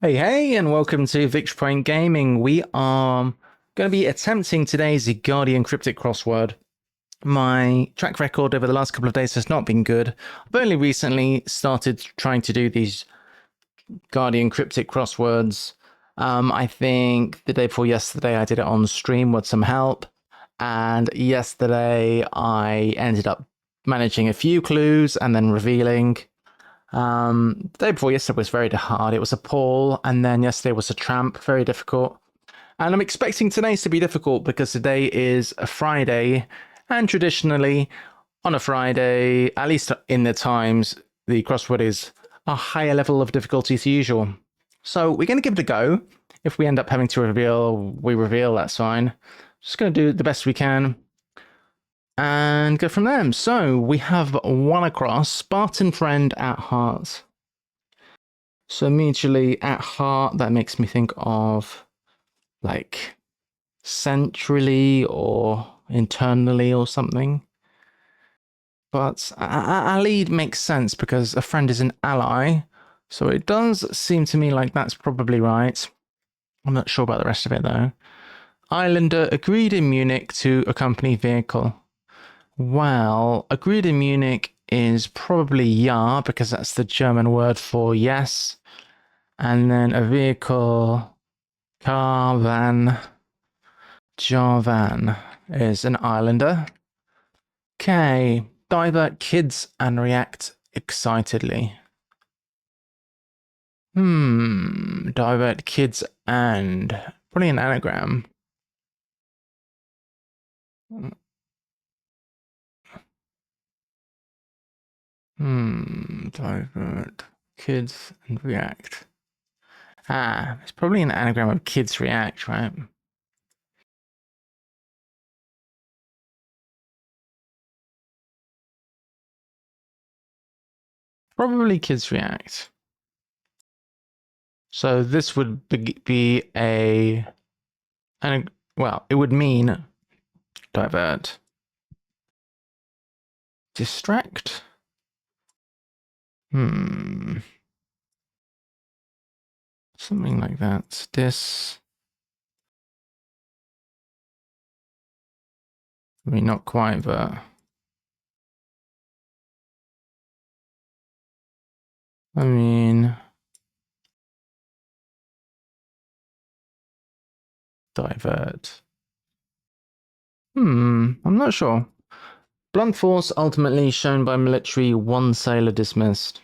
Hey, hey, and welcome to Victory Point Gaming. We are going to be attempting today's Guardian Cryptic Crossword. My track record over the last couple of days has not been good. I've only recently started trying to do these Guardian Cryptic Crosswords. I think the day before yesterday I did it on stream with some help. And yesterday I ended up managing a few clues and then revealing. The day before yesterday was very hard. It was a Paul, and then yesterday was a Tramp, very difficult. And I'm expecting today's to be difficult because today is a Friday, and traditionally on a Friday, at least in the times, the crossword is a higher level of difficulty as usual. So we're going to give it a go. If we end up having to reveal, we reveal, that's fine. Just going to do the best we can and go from there. So we have one across, Spartan friend at heart. So immediately at heart, that makes me think of like centrally or internally or something. But ally makes sense because a friend is an ally. So it does seem to me like that's probably right. I'm not sure about the rest of it though. Islander agreed in Munich to accompany vehicle. Well, agreed in Munich is probably ja, because that's the German word for yes. And then a vehicle, car, van, Javan is an islander. Okay, divert kids and react excitedly. Divert kids and probably an anagram. Divert kids and react. It's probably an anagram of kids react, right? Probably kids react. So this would be well, it would mean divert. Distract? Something like that. I mean, not quite, but I mean, divert. I'm not sure. Blunt force ultimately shown by military, one sailor dismissed.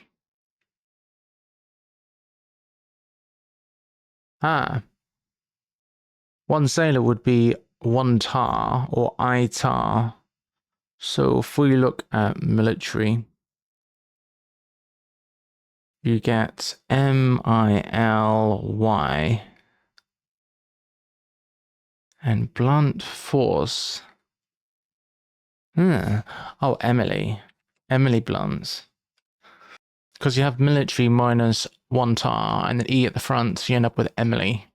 One sailor would be one tar or I tar. So if we look at military, you get MILY. And blunt force. Oh, Emily. Emily Blunts. Because you have military minus one tar and then E at the front, so you end up with Emily.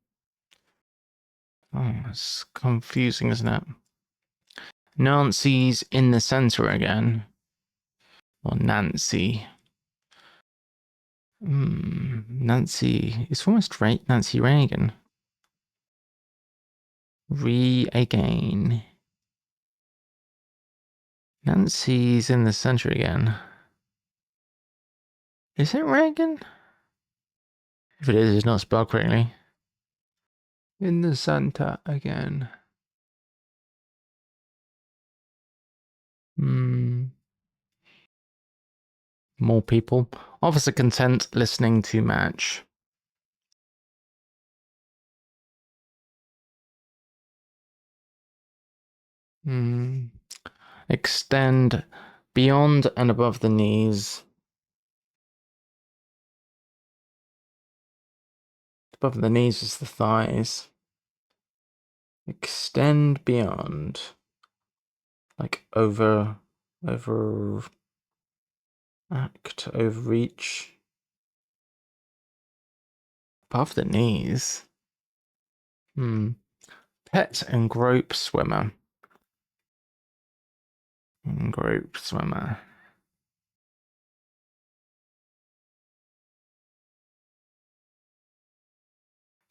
Oh, it's confusing, isn't it? Nancy's in the center again. Or Nancy. Nancy. It's almost right. Nancy Reagan. Again. Nancy's in the center again. Is it Reagan? If it is, it's not spelled correctly. In the center again. More people. Officer content listening to match. Extend beyond and above the knees. Above the knees is the thighs. Extend beyond. Like act, overreach. Above the knees. Pet and grope swimmer. Grope swimmer.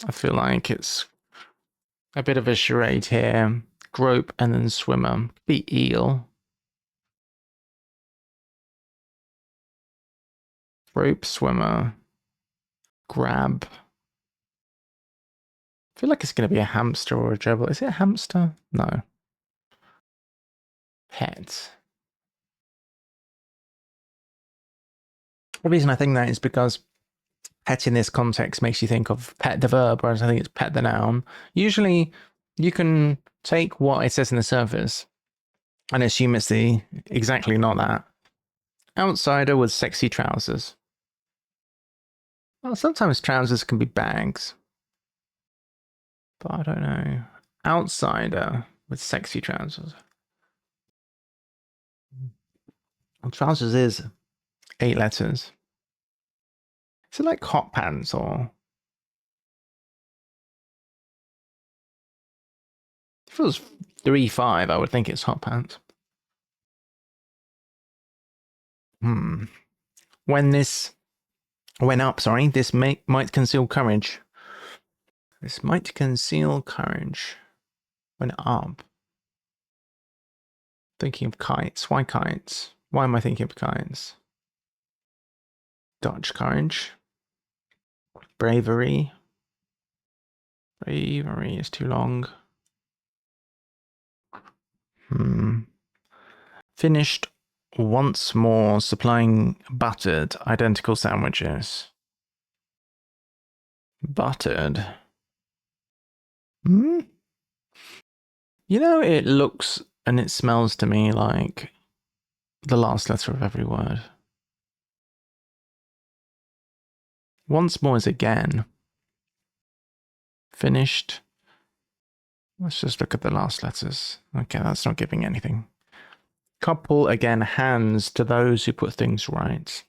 I feel like it's a bit of a charade here. Grope and then swimmer. Could be eel. Grope, swimmer. Grab. I feel like it's going to be a hamster or a gerbil. Is it a hamster? No. Pet. The reason I think that is because pet in this context makes you think of pet the verb, whereas I think it's pet the noun. Usually you can take what it says in the surface and assume it's the exactly not that. Outsider with sexy trousers. Well, sometimes trousers can be bags. But I don't know. Outsider with sexy trousers. Well, trousers is 8 letters. Is it like hot pants or... If it was 3-5, I would think it's hot pants. When this went up, sorry, this might conceal courage. This might conceal courage. Went up. Thinking of kites. Why kites? Why am I thinking of kites? Dutch courage. Bravery. Bravery is too long. Finished once more supplying buttered identical sandwiches. Buttered. You know, it looks and it smells to me like the last letter of every word. Once more is again. Finished. Let's just look at the last letters. Okay, that's not giving anything. Couple, again, hands to those who put things right.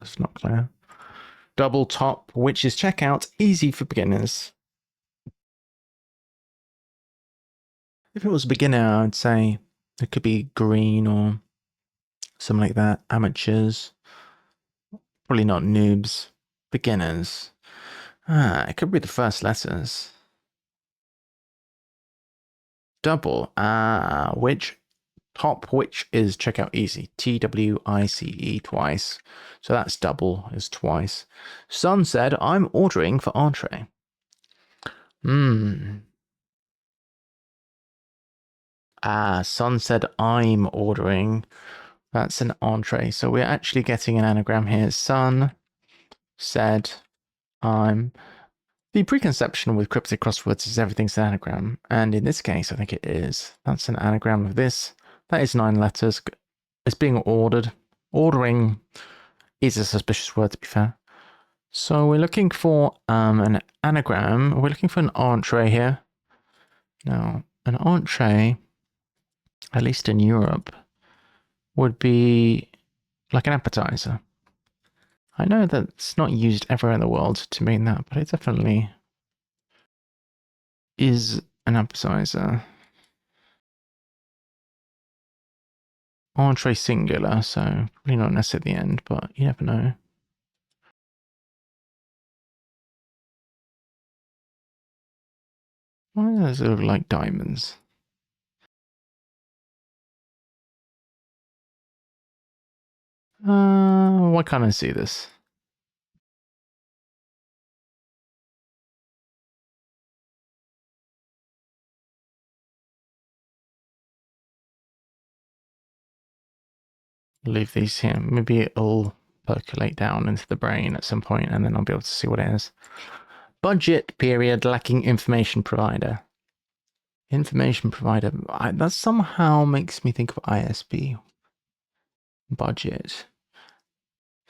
That's not clear. Double top, which is checkout, easy for beginners. If it was a beginner, I'd say it could be green or something like that. Amateurs. Probably not noobs. Beginners. It could be the first letters. Double. Which top, which is checkout easy. TWICE twice. So that's double is twice. Son said, I'm ordering for entree. Son said, I'm ordering. That's an entree. So we're actually getting an anagram here. Son said, I'm. The preconception with cryptic crosswords is everything's an anagram. And in this case, I think it is. That's an anagram of this. That is 9 letters. It's being ordered. Ordering is a suspicious word, to be fair. So we're looking for an anagram. We're looking for an entree here. Now, an entree, at least in Europe, would be like an appetizer. I know that it's not used everywhere in the world to mean that, but it definitely is an appetizer. Entree singular, so probably not necessarily at the end, but you never know. Why does it look like diamonds? Why can't I see this? Leave these here. Maybe it'll percolate down into the brain at some point and then I'll be able to see what it is. Budget period lacking information provider. Information provider. That somehow makes me think of ISP. Budget.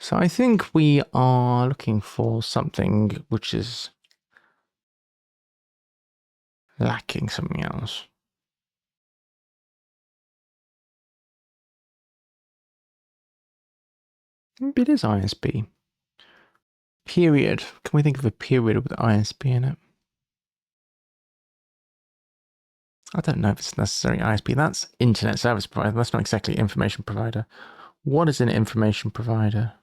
So I think we are looking for something which is lacking something else. Maybe it is ISP. Period. Can we think of a period with ISP in it? I don't know if it's necessary ISP. That's internet service provider. That's not exactly information provider. What is an information provider?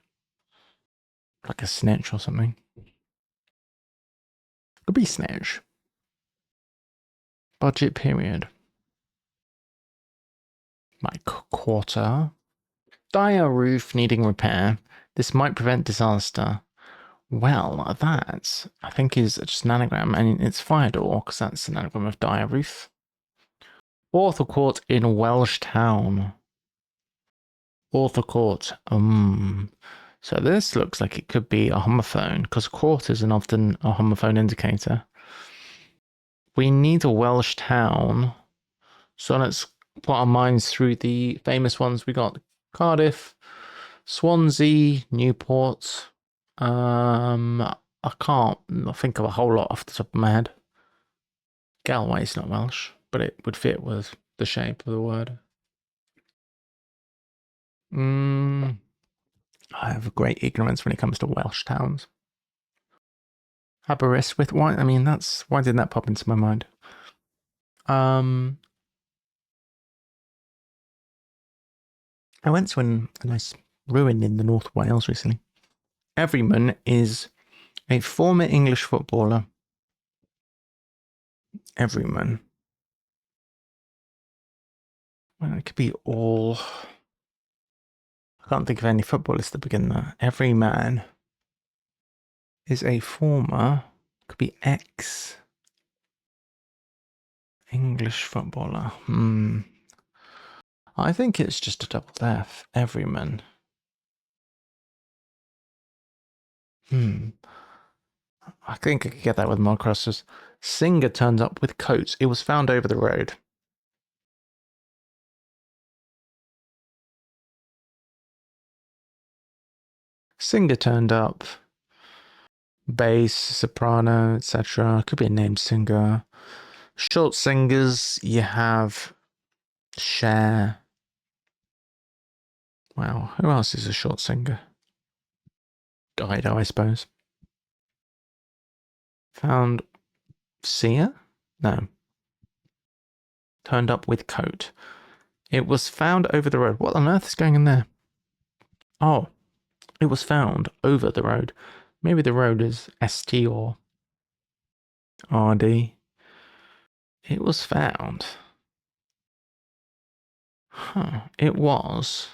Like a snitch or something. Could be snitch. Budget period. Like quarter. Dire roof needing repair. This might prevent disaster. Well, that, I think, is just an anagram, and it's fire door, because that's an anagram of dire roof. Author Court in Welsh Town. Author Court. So this looks like it could be a homophone, because court isn't often a homophone indicator. We need a Welsh town. So let's put our minds through the famous ones. We got Cardiff, Swansea, Newport. I can't think of a whole lot off the top of my head. Galway's not Welsh, but it would fit with the shape of the word. I have a great ignorance when it comes to Welsh towns. Aberystwyth, why? I mean, why didn't that pop into my mind? I went to a nice ruin in the North Wales recently. Everyman is a former English footballer. Everyman. Well, it could be all. I can't think of any footballers that begin there. Every man is a former. Could be ex. English footballer. I think it's just a double F. Everyman. I think I could get that with more crosses. Singer turned up with coats. It was found over the road. Singer turned up. Bass, soprano, etc. Could be a named singer. Short singers, you have Cher. Wow, who else is a short singer? Dido, I suppose. Found Sia? No. Turned up with coat. It was found over the road. What on earth is going in there? Oh, it was found over the road. Maybe the road is ST or RD. It was found. It was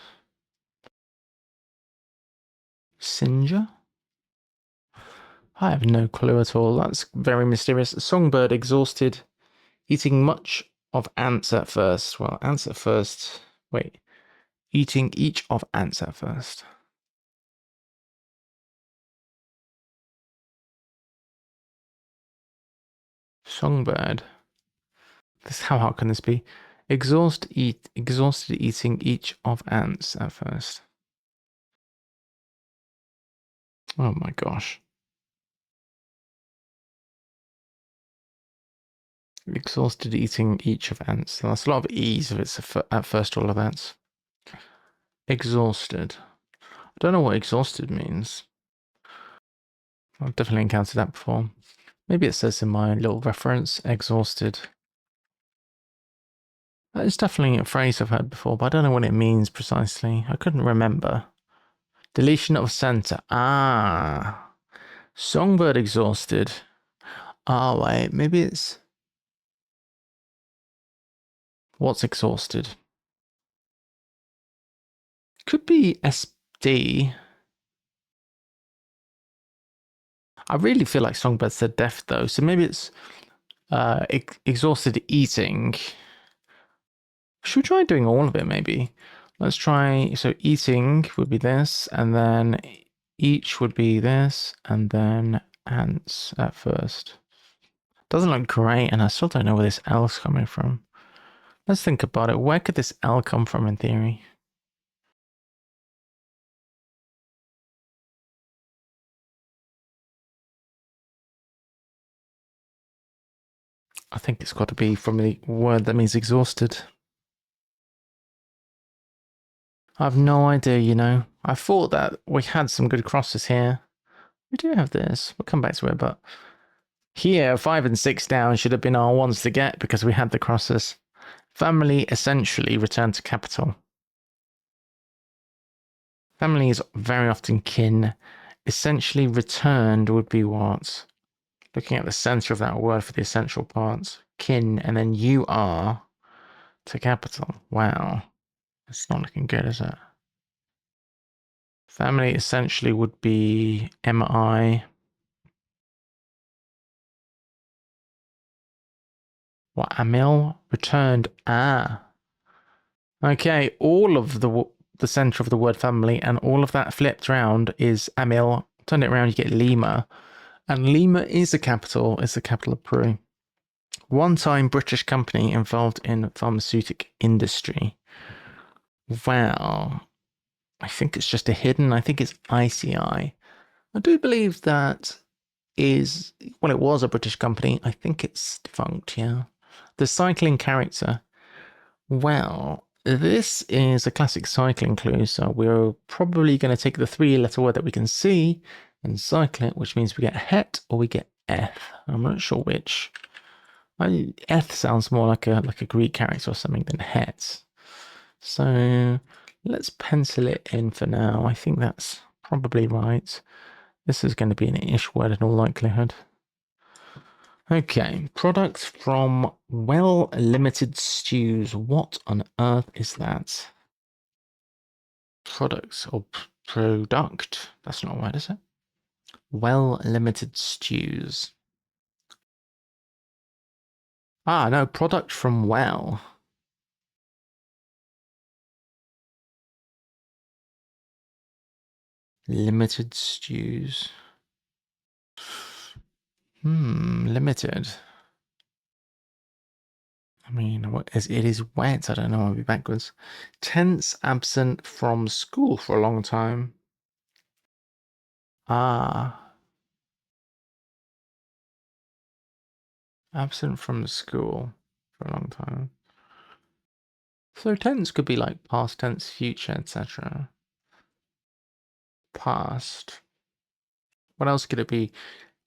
Singer? I have no clue at all. That's very mysterious. Songbird exhausted, eating much of ants at first. Well, ants at first. Wait. Eating each of ants at first. Songbird. How hard can this be? Exhausted eating each of ants at first. Oh my gosh. Exhausted eating each of ants. That's a lot of E's if it's at first all of ants. Exhausted. I don't know what exhausted means. I've definitely encountered that before. Maybe it says in my little reference, exhausted. That is definitely a phrase I've heard before, but I don't know what it means precisely. I couldn't remember. Deletion of center. Ah. Songbird exhausted. Oh, wait. Maybe it's... What's exhausted? Could be SD. I really feel like Songbird said deaf, though. So maybe it's exhausted eating. Should we try doing all of it, maybe? Let's try... So eating would be this, and then each would be this, and then ants at first. Doesn't look great, and I still don't know where this L's coming from. Let's think about it. Where could this L come from in theory? I think it's got to be from the word that means exhausted. I have no idea, you know. I thought that we had some good crosses here. We do have this. We'll come back to it, but Here, 5 and 6 down should have been our ones to get because we had the crosses. Family essentially returned to capital. Family is very often kin. Essentially returned would be what? Looking at the center of that word for the essential parts. Kin, and then you are to capital. Wow. It's not looking good, is it? Family essentially would be MI. What, Amil? Returned. Ah. Okay, all of the center of the word family and all of that flipped round is Amil. Turn it around, you get Lima. And Lima is the capital of Peru. One-time British company involved in pharmaceutical industry. Wow. I think it's just a hidden. I think it's ICI. I do believe that is, well, it was a British company. I think it's defunct, yeah. The cycling character. Well, this is a classic cycling clue, so we're probably going to take the 3-letter word that we can see and cycle it, which means we get het or we get eth. I'm not sure which. Eth sounds more like a Greek character or something than het. So let's pencil it in for now. I think that's probably right. This is going to be an ish word in all likelihood. Okay, products from Well Limited Stews. What on earth is that? Products or product? That's not a word, is it? Well Limited Stews. Ah, no, product from Well. Limited Stews. Limited. I mean, it is wet. I don't know. I'll be backwards. Tense absent from school for a long time. Ah. Absent from school for a long time. So tense could be like past tense, future, etc. Past. What else could it be?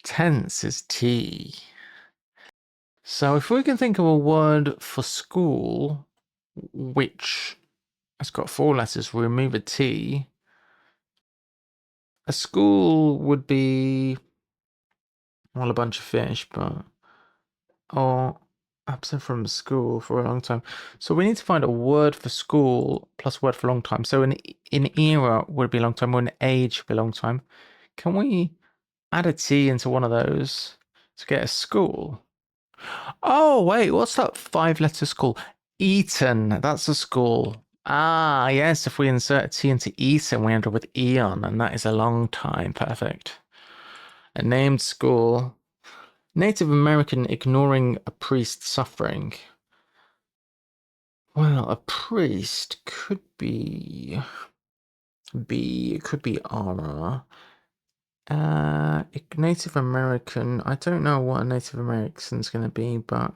Tense is T. So if we can think of a word for school, which has got 4 letters, we remove a T. A school would be, well, a bunch of fish, but, or absent from school for a long time. So we need to find a word for school plus word for long time. So an era would be a long time, or an age would be a long time. Can we add a T into one of those to get a school? Oh, wait, what's that 5-letter school? Eton, that's a school. Ah, yes, if we insert a T into Eton, we end up with Eon, and that is a long time. Perfect. A named school. Native American ignoring a priest suffering. Well, a priest could be B, it could be Ara. Native American, I don't know what a Native American's going to be, but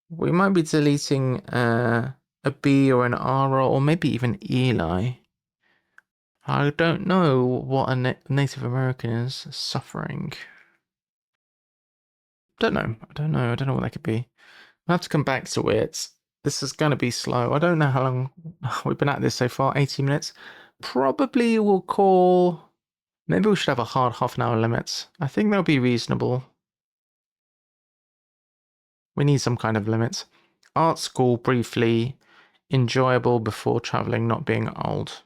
we might be deleting a B or an Ara, or maybe even Eli. I don't know what a Native American is suffering. I don't know what that could be. I'll have to come back to it. This is going to be slow. I don't know how long we've been at this so far. 80 minutes. Probably we'll call. Maybe we should have a hard half-an-hour limit. I think that'll be reasonable. We need some kind of limit. Art school, briefly. Enjoyable before traveling, not being old.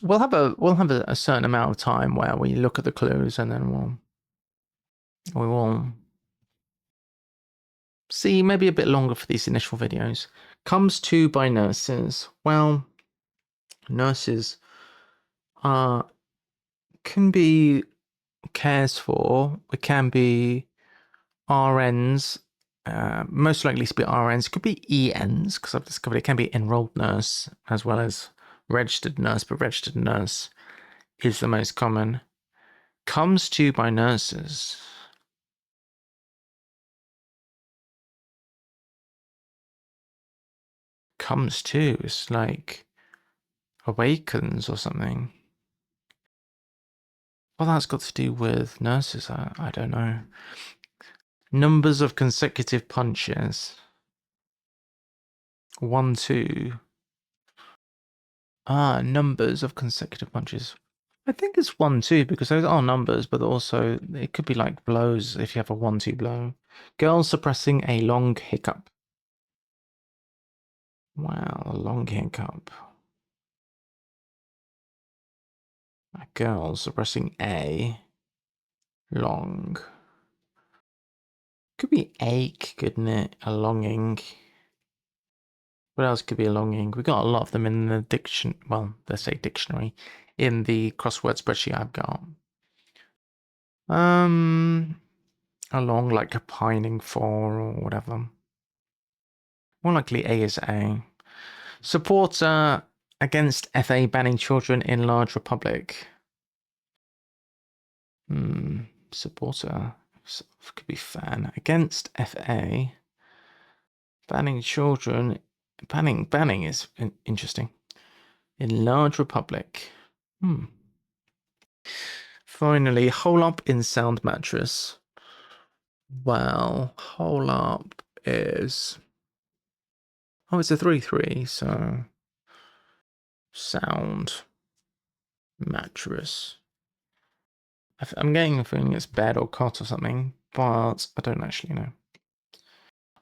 We'll have a certain amount of time where we look at the clues and then we will see maybe a bit longer for these initial videos. Comes to by nurses. Well, nurses can be cares for. It can be RNs. Most likely to be RNs. It could be ENs because I've discovered it can be enrolled nurse as well as registered nurse, but registered nurse is the most common. Comes to by nurses. Comes to, it's like awakens or something. Well, that's got to do with nurses. I don't know. Numbers of consecutive punches. 1, 2. Numbers of consecutive punches. I think it's 1, 2 because those are numbers, but also it could be like blows if you have a 1, 2 blow. Girl suppressing a long hiccup. Wow, a long hiccup. A girl suppressing a long. Could be ache, couldn't it? A longing. What else could be a longing? We got a lot of them in the let's say dictionary, in the crossword spreadsheet I've got. Along like a pining for or whatever. More likely A is A. Supporter against FA banning children in large republic. Supporter could be fan against FA banning children. Banning is interesting. In large republic. Finally, hole up in sound mattress. Well, hole up is... Oh, it's a 3-3, so... Sound mattress. I'm getting a feeling it's bed or cot or something, but I don't actually know.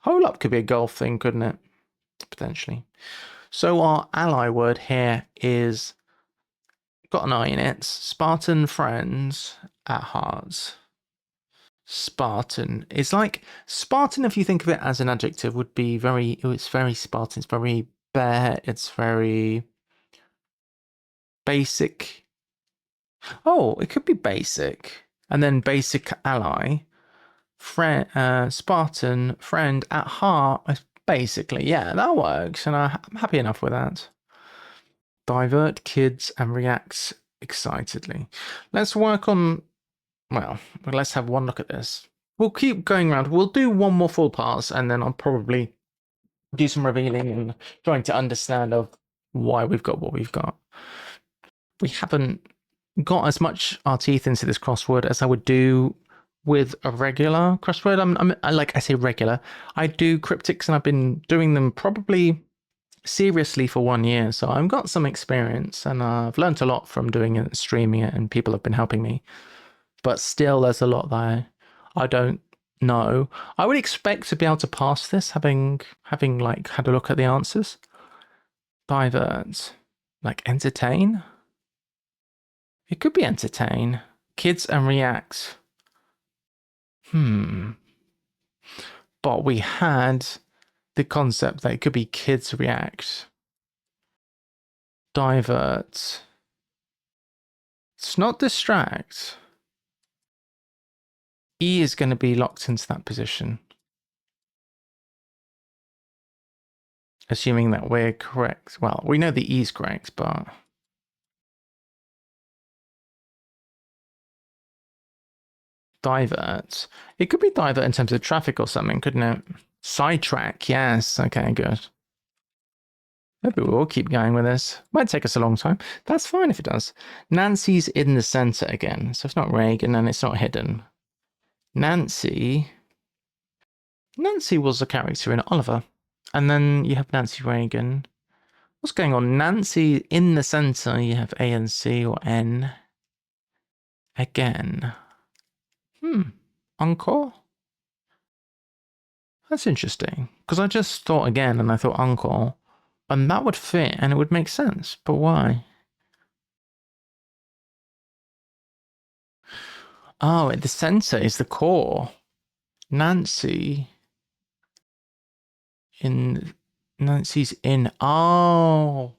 Hole up could be a golf thing, couldn't it? Potentially. So our ally word here is... Got an I in it. Spartan friends at hearts. Spartan. It's like Spartan, if you think of it as an adjective, would be very, it's very Spartan, it's very bare, it's very basic. Oh, it could be basic. And then basic ally. Friend, Spartan, friend at heart, basically. Yeah, that works. And I'm happy enough with that. Divert kids and reacts excitedly. Let's work on, well, let's have one look at this. We'll keep going around. We'll do one more full pass, and then I'll probably do some revealing and trying to understand of why we've got what we've got. We haven't got as much our teeth into this crossword as I would do with a regular crossword. I say regular. I do cryptics, and I've been doing them probably seriously for 1 year, so I've got some experience, and I've learned a lot from doing it, streaming it, and people have been helping me. But still, there's a lot that I don't know. I would expect to be able to pass this, having like had a look at the answers. Divert, like entertain. It could be entertain. Kids and react. But we had the concept that it could be kids react. Divert. It's not distract. E is going to be locked into that position. Assuming that we're correct. Well, we know the E is correct, but... Divert. It could be divert in terms of traffic or something, couldn't it? Sidetrack, yes. Okay, good. Maybe we'll keep going with this. Might take us a long time. That's fine if it does. Nancy's in the center again. So it's not Reagan and it's not hidden. Nancy was a character in Oliver. And then you have Nancy Reagan. What's going on? Nancy in the center. You have A and C or N. Again. Encore? That's interesting. Because I just thought again and I thought encore. And that would fit and it would make sense. But why? Oh, at the center is the core. Nancy's in. Oh,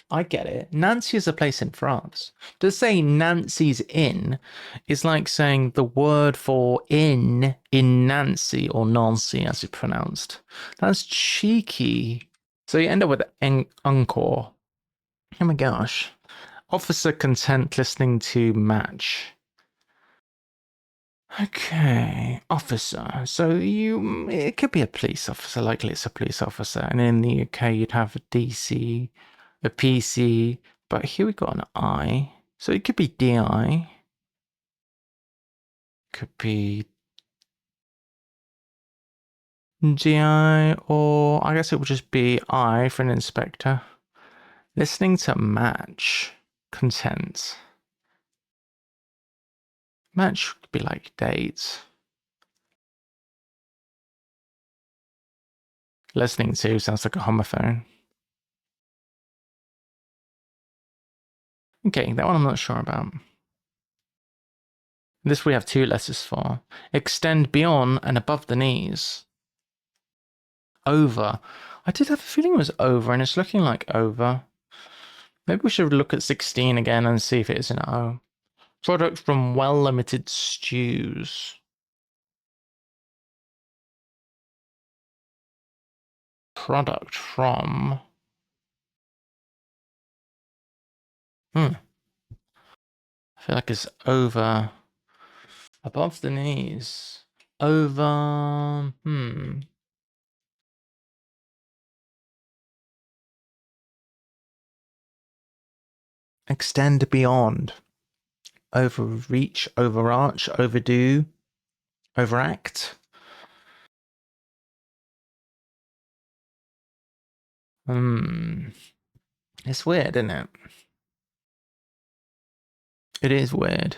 I get it. Nancy is a place in France. To say Nancy's in is like saying the word for in Nancy or Nancy as it's pronounced. That's cheeky. So you end up with encore. Oh my gosh. Officer content listening to match. Okay, officer. So it could be a police officer, likely it's a police officer. And in the UK, you'd have a DC, a PC, but here we got an I. So it could be DI. Could be GI, or I guess it would just be I for an inspector. Listening to match content. Match could be like dates. Listening to sounds like a homophone. Okay, that one I'm not sure about. This we have two letters for. Extend beyond and above the knees. Over. I did have a feeling it was over, and it's looking like over. Maybe we should look at 16 again and see if it is an O. Product from well-limited stews. Product from... I feel like it's over... Above the knees. Over... Extend beyond. Overreach, overarch, overdo, overact. It's weird, isn't it? It is weird.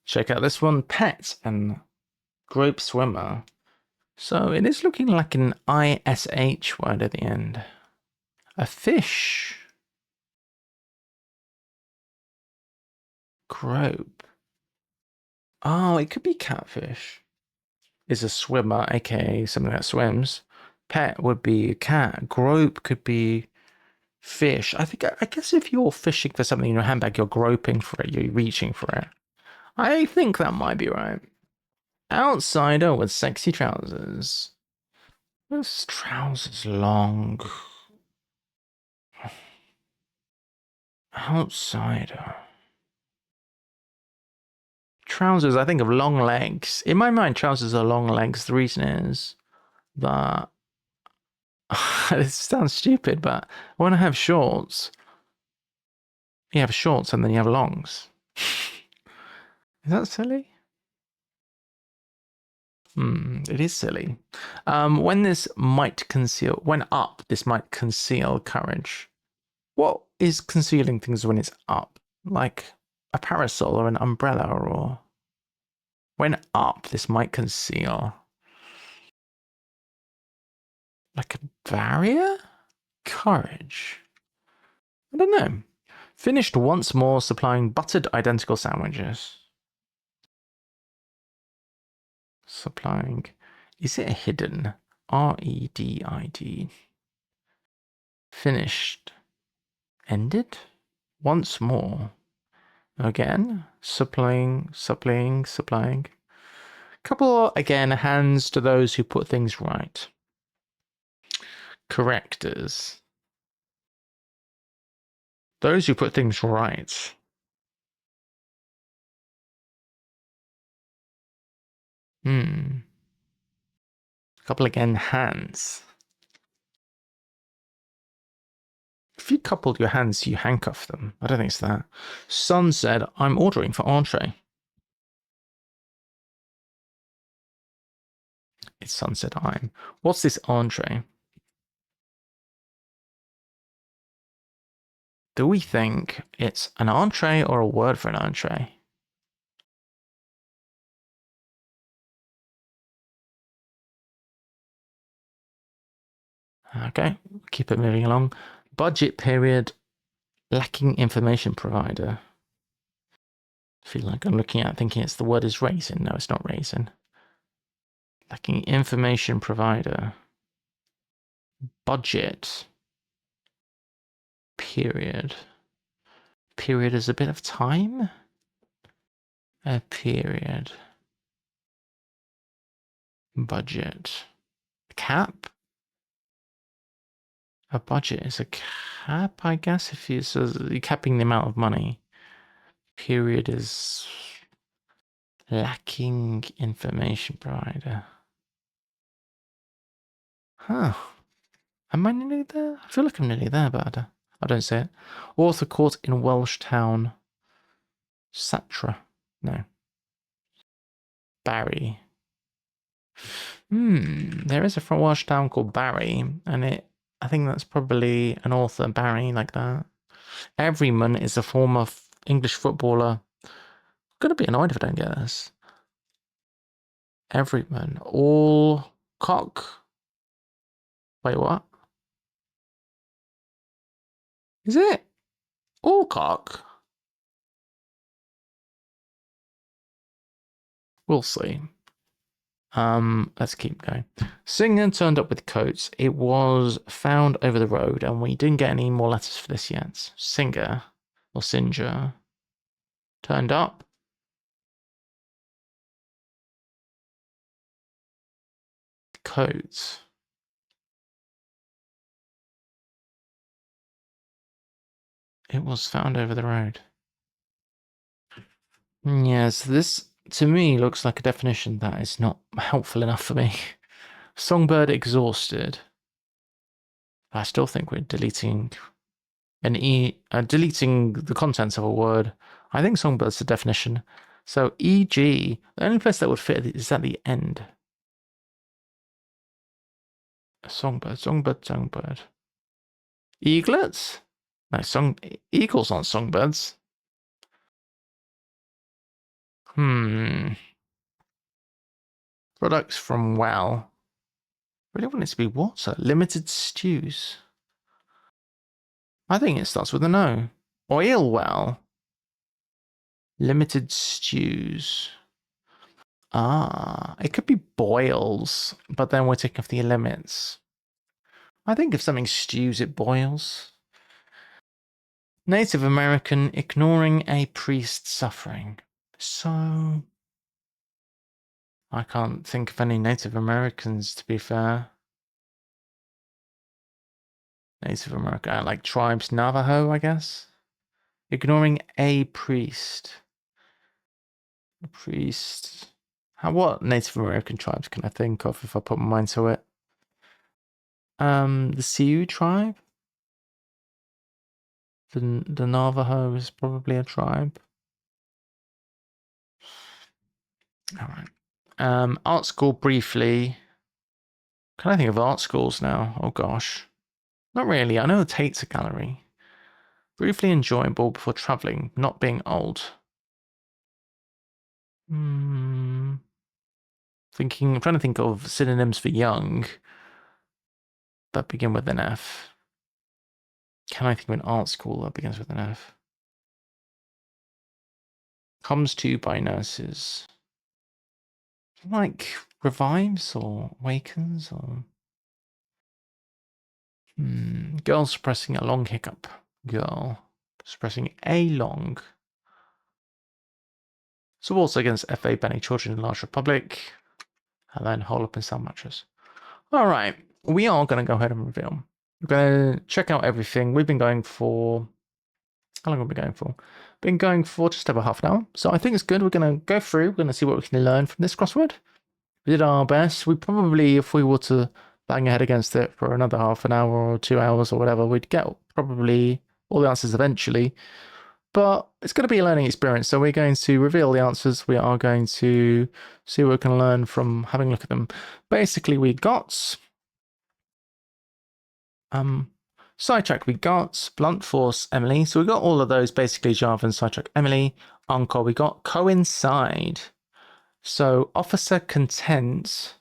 Check out this one, pet and grope swimmer. So it is looking like an ISH word at the end. A fish. Grope. Oh, it could be catfish. Is a swimmer, aka something that swims. Pet would be a cat. Grope could be fish. I guess if you're fishing for something in your handbag, you're groping for it, you're reaching for it. I think that might be right. Outsider with sexy trousers. Those trousers long. Outsider. Trousers, I think of long legs. In my mind, trousers are long legs. The reason is that it sounds stupid, but when I have shorts, you have shorts and then you have longs. Is that silly? It is silly. When this might conceal, when up, this might conceal courage. What is concealing things when it's up? Like a parasol or an umbrella, or when up, this might conceal. Like a barrier? Courage. I don't know. Finished once more supplying buttered identical sandwiches. Supplying. Is it a hidden? R-E-D-I-D. Finished. Ended? Once more. Again. Supplying. Couple, again, hands to those who put things right. Correctors. Those who put things right. Couple again, hands. If you coupled your hands, you handcuff them. I don't think it's that. Son said, I'm ordering for entree. It's sunset time. What's this entree? Do we think it's an entree or a word for an entree? Okay, keep it moving along. Budget period, lacking information provider. I feel like I'm looking at thinking it's the word is raisin. No, it's not raisin. Lacking information provider. Budget. Period. Period is a bit of time. A period. Budget. Cap. A budget is a cap, I guess, if you're capping the amount of money. Period is lacking information provider. Huh. Am I nearly there? I feel like I'm nearly there, but I don't say it. Author caught in Welsh town. Satra. No. Barry. There is a Welsh town called Barry, and I think that's probably an author, Barry, like that. Everyman is a former English footballer. I'm gonna be annoyed if I don't get this. Everyman. All cock. Wait, what? Is it? All cock? We'll see. Let's keep going. Singer turned up with coats. It was found over the road, and we didn't get any more letters for this yet. Singer or Singer turned up. Coats. It was found over the road. Yes, this to me looks like a definition that is not helpful enough for me. Songbird exhausted. I still think we're deleting deleting the contents of a word. I think songbird's the definition. So e.g., the only place that would fit is at the end. Songbird, songbird, songbird. Eaglets? No, eagles aren't songbirds. Products from well. Really want it to be water. Limited stews. I think it starts with an O. Oil well. Limited stews. It could be boils, but then we're taking off the limits. I think if something stews, it boils. Native American ignoring a priest suffering. So, I can't think of any Native Americans, to be fair. Native American, like tribes, Navajo, I guess. Ignoring a priest. A priest. What Native American tribes can I think of if I put my mind to it? The Sioux tribe? The Navajo is probably a tribe. All right. Art school briefly. Can I think of art schools now? Oh gosh. Not really. I know the Tate's a gallery. Briefly enjoyable before travelling, not being old. I'm trying to think of synonyms for young that begin with an F. Can I think of an art school that begins with an F? Comes to by nurses. Like revives or wakens or girl suppressing a long hiccup. Girl suppressing a long. So also against FA banning children in Large Republic. And then hole up in sound mattress. All right, we are going to go ahead and reveal. We're going to check out everything. We've been going for... How long have we been going for? Been going for just over half an hour. So I think it's good. We're going to go through. We're going to see what we can learn from this crossword. We did our best. We probably, if we were to bang ahead against it for another half an hour or 2 hours or whatever, we'd get probably all the answers eventually. But it's going to be a learning experience. So we're going to reveal the answers. We are going to see what we can learn from having a look at them. Basically, we got sidetrack, we got blunt force, Emily. So we got all of those basically Java and sidetrack, Emily. Encore, we got coincide. So officer content,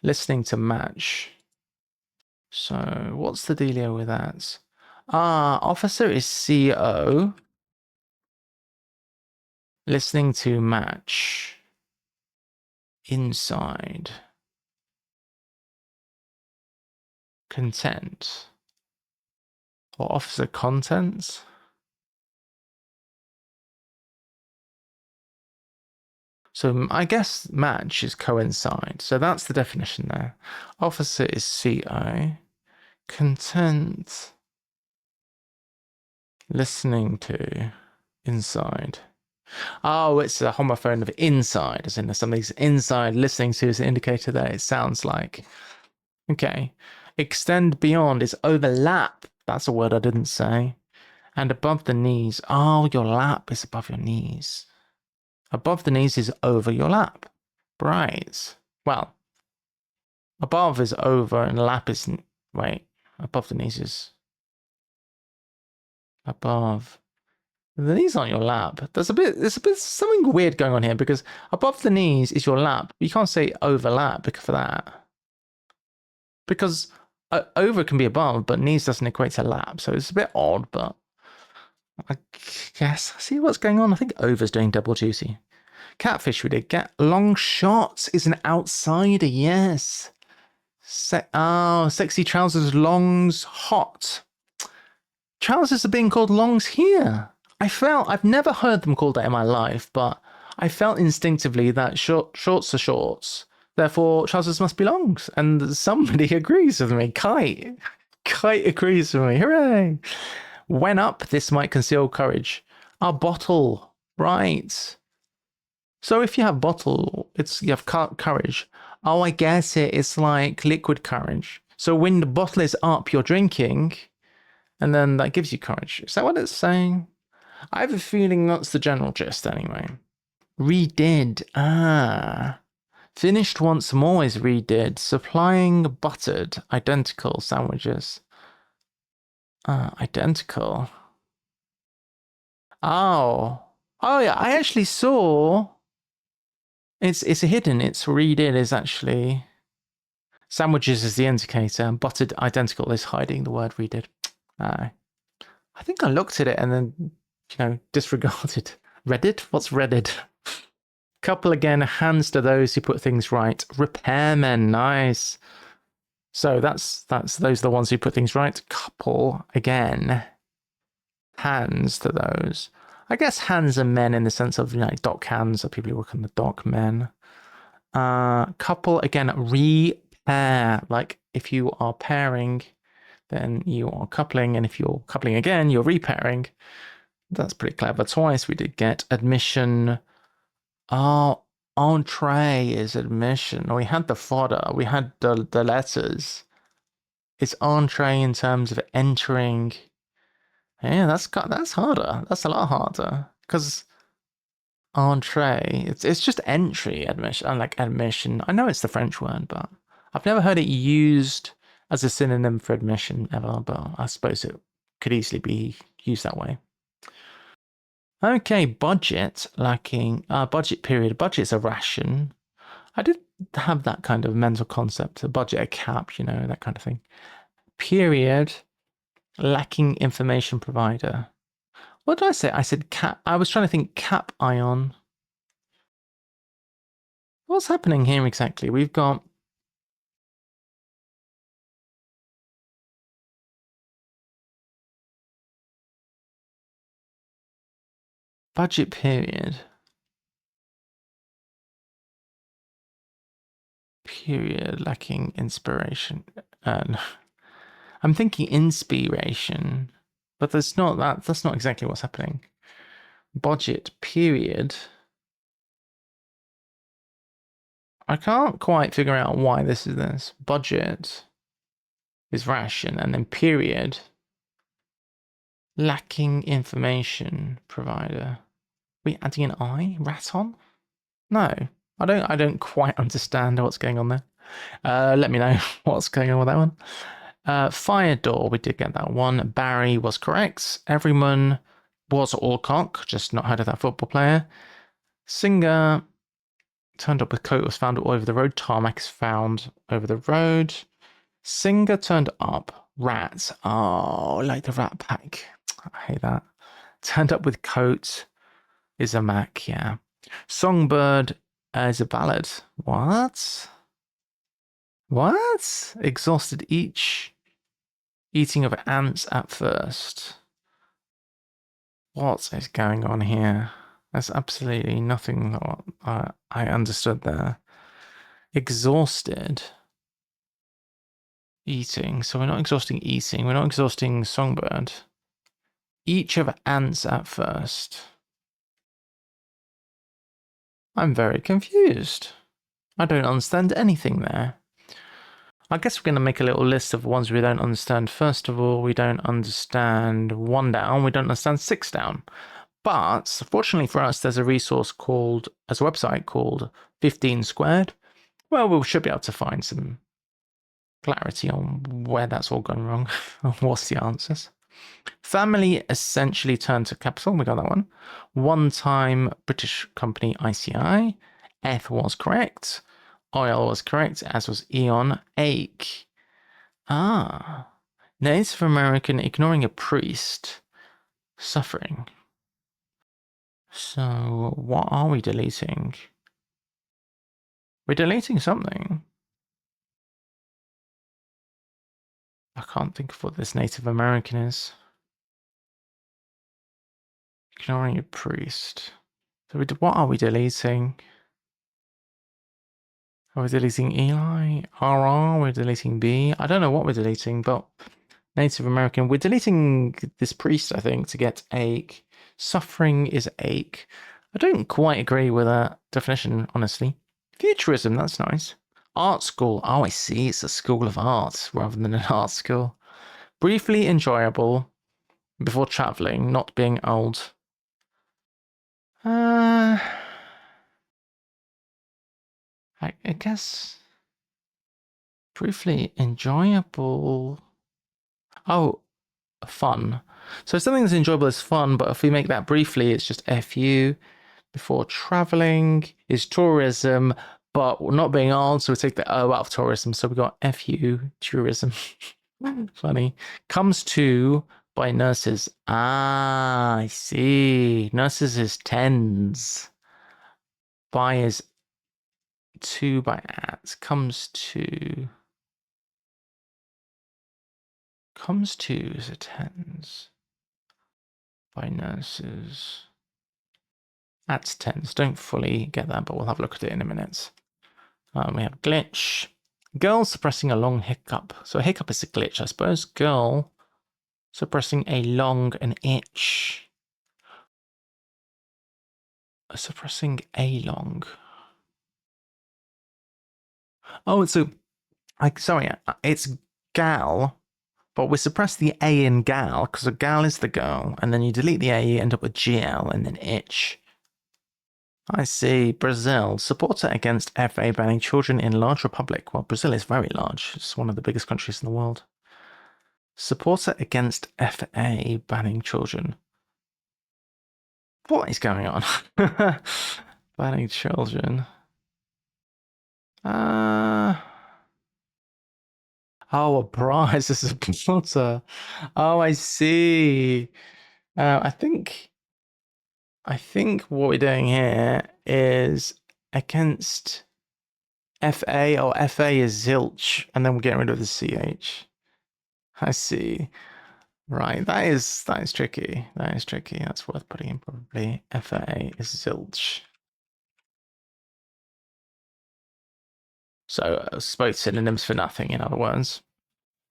listening to match. So what's the dealio with that? Officer is CO. Listening to match. Inside. Content. Or officer contents. So I guess match is coincide. So that's the definition there. Officer is CO. Content. Listening to. Inside. Oh, it's a homophone of inside, as in something's inside. Listening to is an indicator that it sounds like. Okay. Extend beyond is overlap. That's a word I didn't say. And above the knees. Oh, your lap is above your knees. Above the knees is over your lap. Right. Well, above is over and lap is... Wait. Above the knees is... Above. The knees aren't your lap. There's a bit something weird going on here because above the knees is your lap. You can't say overlap because for that. Because over can be above, but knees doesn't equate to lap. So it's a bit odd, but I guess I see what's going on. I think over's doing double duty. Catfish we did get. Long shots is an outsider, yes. Sexy trousers, longs, hot. Trousers are being called longs here. I've never heard them called that in my life, but I felt instinctively that shorts are shorts. Therefore, trousers must be longs. And somebody agrees with me. Kite agrees with me. Hooray. When up, this might conceal courage. A bottle. Right. So if you have bottle, you have courage. Oh, I guess it's like liquid courage. So when the bottle is up, you're drinking, and then that gives you courage. Is that what it's saying? I have a feeling that's the general gist anyway. Redid. Finished once more is redid. Supplying buttered, identical sandwiches. Identical. Oh yeah, I actually saw... It's a hidden. It's redid is actually... Sandwiches is the indicator, and buttered identical is hiding the word redid. I think I looked at it and then, disregarded. Reddit? What's Reddit? Couple again, hands to those who put things right. Repairmen, nice. So those are the ones who put things right. Couple again, hands to those. I guess hands are men in the sense of dock hands, or people who work on the dock, men. Couple again, repair. Like if you are pairing, then you are coupling, and if you're coupling again, you're repairing. That's pretty clever. Twice we did get admission. Oh, entree is admission. We had the fodder. We had the letters. It's entree in terms of entering. Yeah, that's harder. That's a lot harder because entree. It's just entry admission. Like admission. I know it's the French word, but I've never heard it used as a synonym for admission ever. But I suppose it could easily be used that way. Okay, budget lacking. Budget period. Budget's a ration. I did have that kind of mental concept. A budget, a cap, that kind of thing. Period. Lacking information provider. What did I say? I said cap. I was trying to think cap ion. What's happening here exactly? We've got budget period. Period. Lacking inspiration. I'm thinking inspiration, but that's not exactly what's happening. Budget period. I can't quite figure out why this is this. Budget is ration, and then period. Lacking information provider. We adding an I? Raton? No, I don't quite understand what's going on there. Let me know what's going on with that one. Fire door, we did get that one. Barry was correct. Everyone was Alcock, just not heard of that football player. Singer turned up with coat was found all over the road. Tarmac is found over the road. Singer turned up. Rat. Oh, like the Rat Pack. I hate that. Turned up with coat is a Mac, yeah. Songbird is a ballad. What? Exhausted each eating of ants at first. What is going on here? There's absolutely nothing that I understood there. Exhausted eating. So we're not exhausting eating. We're not exhausting songbird. Each of ants at first. I'm very confused. I don't understand anything there. I guess we're going to make a little list of ones we don't understand. First of all, we don't understand 1 down. We don't understand 6 down. But fortunately for us, there's a resource called, as a website called 15 Squared. Well, we should be able to find some clarity on where that's all gone wrong. What's the answers? Family essentially turned to capital. We got that one. One time British company ICI. F was correct. Oil was correct, as was Eon. Ache. Ah. Native American ignoring a priest. Suffering. So, what are we deleting? We're deleting something. I can't think of what this Native American is. Ignoring a priest. So, what are we deleting? Are we deleting Eli? RR? We're deleting B? I don't know what we're deleting, but Native American. We're deleting this priest, I think, to get ache. Suffering is ache. I don't quite agree with that definition, honestly. Futurism, that's nice. Art school. Oh, I see. It's a school of art rather than an art school. Briefly enjoyable before traveling, not being old. I guess briefly enjoyable. Oh, fun. So something that's enjoyable is fun, but if we make that briefly, it's just FU. Before traveling is tourism, but we're not being old, so we take the O out of tourism. So we got FU, tourism. Funny. Comes to by nurses. Ah, I see. Nurses is tens. By is to by at. Comes to is a tens. By nurses. At tens. Don't fully get that, but we'll have a look at it in a minute. We have glitch. Girl suppressing a long hiccup. So a hiccup is a glitch, I suppose. Girl suppressing a long an itch. Suppressing a long. Oh, so sorry, it's gal, but we suppress the A in gal because a gal is the girl, and then you delete the A, you end up with GL and then itch. I see. Brazil. Supporter against FA banning children in large republic. Well, Brazil is very large. It's one of the biggest countries in the world. Supporter against FA banning children. What is going on? Banning children. Oh, a prize is a supporter. Oh, I see. I think what we're doing here is against FA, or FA is zilch, and then we're getting rid of the CH. I see. Right, that is tricky. That is tricky. That's worth putting in probably. FA is zilch. So both synonyms for nothing, in other words.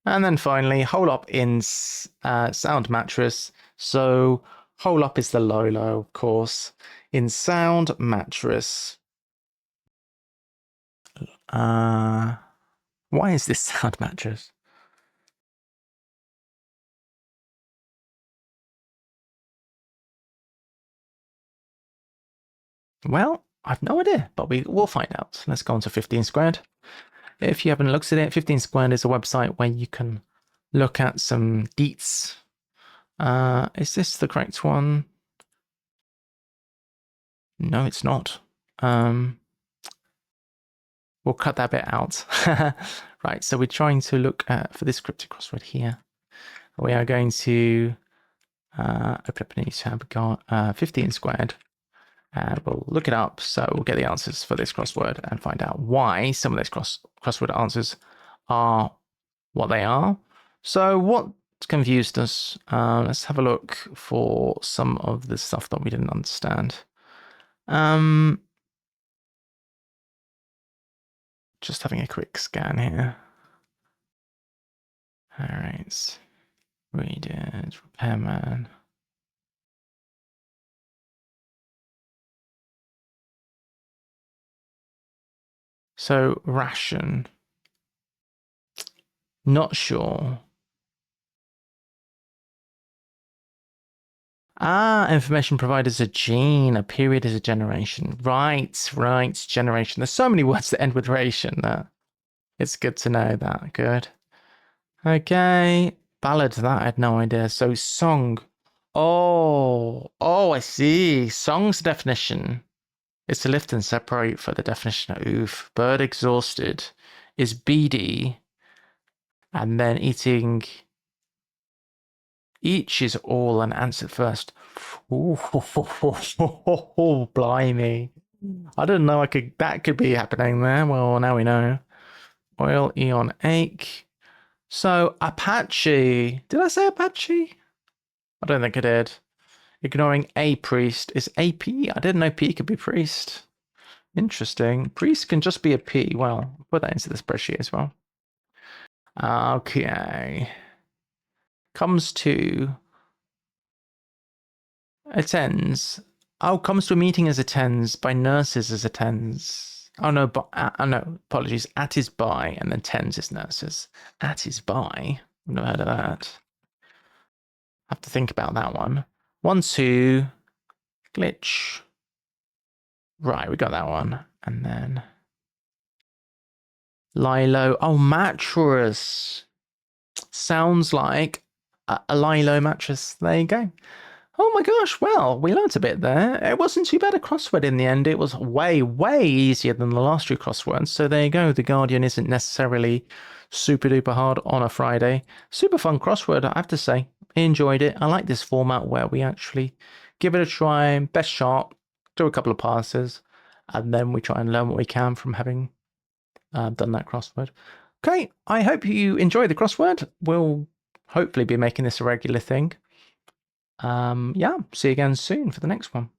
And then finally, hole up in sound mattress. So hole up is the low, of course. In sound mattress. Why is this sound mattress? Well, I've no idea, but we'll find out. Let's go on to 15 Squared. If you haven't looked at it, 15 Squared is a website where you can look at some deets. Is this the correct one? No, it's not. We'll cut that bit out. Right, so we're trying to look at, for this cryptic crossword here, we are going to open up a new tab. We got 15 Squared, and we'll look it up. So we'll get the answers for this crossword and find out why some of those crossword answers are what they are. So what confused us? Let's have a look for some of the stuff that we didn't understand. Just having a quick scan here. All right, readers, repairman. So ration. Not sure. Ah, information provided is a gene, a period is a generation. Right, right, generation. There's so many words that end with ration that it's good to know that. Good. Okay. Ballad, that I had no idea. So song. Oh, I see. Song's definition is to lift and separate for the definition. Oof. Bird exhausted is beady and then eating. Each is all and answered first. Ooh, blimey. I didn't know that could be happening there. Well, now we know. Oil, Eon, Ache. So, Apache. Did I say Apache? I don't think I did. Ignoring a priest is AP. I didn't know P could be priest. Interesting. Priest can just be a P. Well, put that into the spreadsheet as well. Okay. Comes to attends. Oh, comes to a meeting as attends, by nurses as attends. Oh no, but no, apologies. At is by, and then tens is nurses. At is by. I've never heard of that. Have to think about that one. 1, 2, glitch. Right, we got that one. And then Lilo. Oh, mattress. Sounds like a Lilo mattress. There you go. Oh my gosh, well, we learnt a bit there. It wasn't too bad a crossword in the end. It was way, way easier than the last two crosswords. So there you go. The Guardian isn't necessarily super duper hard on a Friday. Super fun crossword, I have to say. Enjoyed it. I like this format where we actually give it a try, best shot, do a couple of passes, and then we try and learn what we can from having done that crossword. Okay, I hope you enjoy the crossword. We'll hopefully be making this a regular thing. Yeah, see you again soon for the next one.